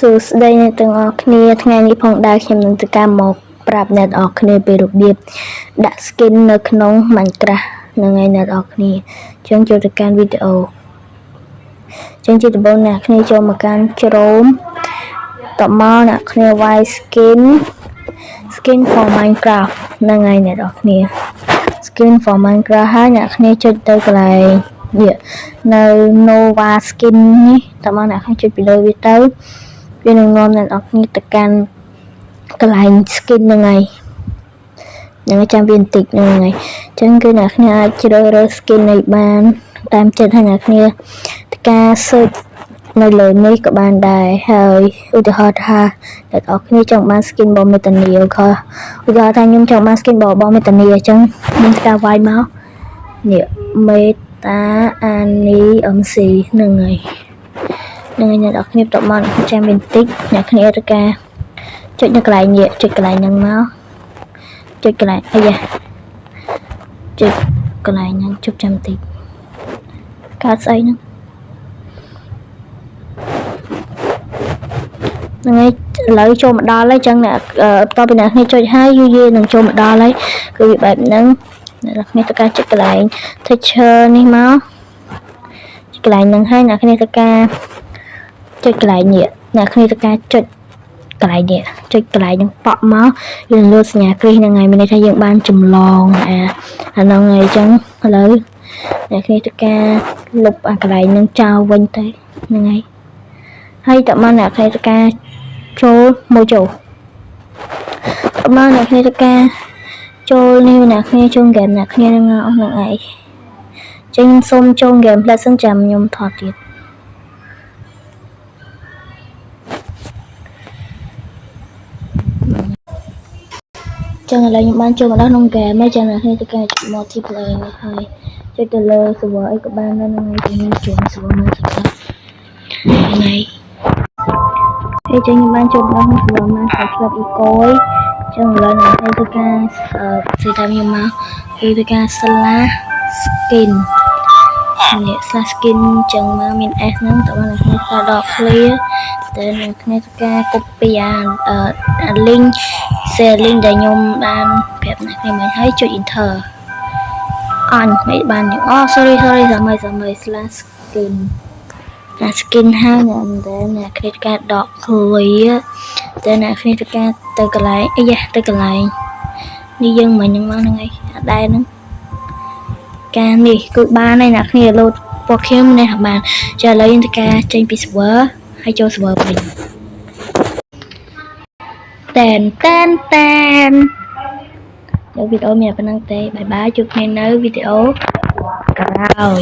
សួស្តីអ្នកទាំងអស់គ្នាថ្ងៃនេះផងដែរខ្ញុំនឹងទៅកម្មមកប្រាប់អ្នកទាំងអស់គ្នាពីរបៀបដាក់ skin នៅក្នុង Minecraft ហ្នឹងហើយអ្នកទាំងអស់គ្នាចឹងចូលទៅកាន់វីដេអូចឹងជាដំបូងអ្នកគ្នាចូលមកកាន់ Chrome តមកអ្នកគ្នាវាយ skin for Minecraft ហ្នឹងហើយអ្នកទាំងអស់គ្នា skin for Minecraft ហើយអ្នកគ្នាចុចទៅកន្លែងនេះនៅ Nova skin នេះតមកអ្នកគ្នាចុចពីលើវាទៅវានឹងនាំអ្នកនរគ្នាទៅកាន់កន្លែង skin ហ្នឹងហើយចាំវាបន្តិចហ្នឹងហើយអញ្ចឹងគឺអ្នកគ្នាអាចជ្រើសរើស skin នេះបានតាមចិត្តហើយអ្នកគ្នាការ search នៅលើនេះក៏បានដែរហើយឧទាហរណ៍ថាអ្នកនរគ្នាចង់បាន skin របស់មេតានីឧទាហរណ៍ថាខ្ញុំចង់បាន skin របស់មេតានីអញ្ចឹងខ្ញុំស្ដាប់វាយមកនេះមេតាអានី MC ហ្នឹងហើយអ្នកនរគ្នាតមកចាំបន្តិចអ្នកគ្នាទៅការចុចនៅកន្លែងនេះចុចកន្លែងហ្នឹងមកចុចកន្លែងអាយ៉ាចុចកន្លែងហ្នឹងជប់ចាំបន្តិចកើតស្អីហ្នឹងហ្នឹងហើយឥឡូវចូលមកដល់ហើយចឹងអ្នកបន្ទាប់ពីអ្នកគ្នាចុចហើយយូរនឹងចូលមកដល់ហើយគឺវាបែបហ្នឹងអ្នកគ្នាទៅការចុចកន្លែង texture នេះមកចុចកន្លែងហ្នឹងហើយអ្នកគ្នាទៅការចុចកន្លែងនេះអ្នកគ្នាទៅការចុចកន្លែងនេះចុចកន្លែងហ្នឹងប៉ក់មកវានឹងលោតសញ្ញាគ្រីសហ្នឹងហើយមានន័យថាយើងបានចម្លងអាហ្នឹងហើយអញ្ចឹងឥឡូវអ្នកគ្នាទៅការលុបអាកន្លែងហ្នឹងចោលវិញទៅហ្នឹងហើយតមកអ្នកគ្នាទៅការចូលមកចូលតមកអ្នកគ្នាទៅការចូលនេះអ្នកគ្នាចូលហ្គេមអ្នកគ្នាហ្នឹងអស់ហ្នឹងឯងចឹងសូមចូលហ្គេមផ្លែសិនចាំខ្ញុំថតទៀតចឹងឥឡូវខ្ញុំបានចូលមកដល់ក្នុងហ្គេមហើយចឹងអ្នកគ្នាទៅការ multiplayer នេះហើយចុចទៅលើ server អីក៏បានដែរហ្នឹងហើយខ្ញុំចូល server មកសិក្សាហ្នឹងហើយចឹងខ្ញុំបានចូលមកក្នុង server មក Club Eco ចឹងឥឡូវអ្នកគ្នាទៅការស្រីតាមខ្ញុំមកគឺទៅការ slash skin នេះ slash skin ចឹងមកមាន S ហ្នឹងតើអ្នកគ្នាការដក clear តែអ្នកគ្នាទៅការ copy អា link share link ដែលខ្ញុំបានប្រាប់អ្នកគ្នាមិញហើយចុច enter អញមិនបានអូ sorry សម័យ slash skin skin ហើយអ្នកគ្នាការដក clear តែអ្នកគ្នាទៅការទៅកន្លែងអីយ៉ាទៅកន្លែងនេះយើងមិញហ្នឹងមកហ្នឹងឯងអាដែរហ្នឹងការនេះគឺបានហើយអ្នកគ្នាលោតពណ៌ខៀវនេះបានចាឥឡូវយើងទៅការចេញពី server ហើយចូល server វិញតែនចូលវីដេអូមានប៉ុណ្្នឹងទេបាយបាយជួបគ្នានៅវីដេអូក្រោយ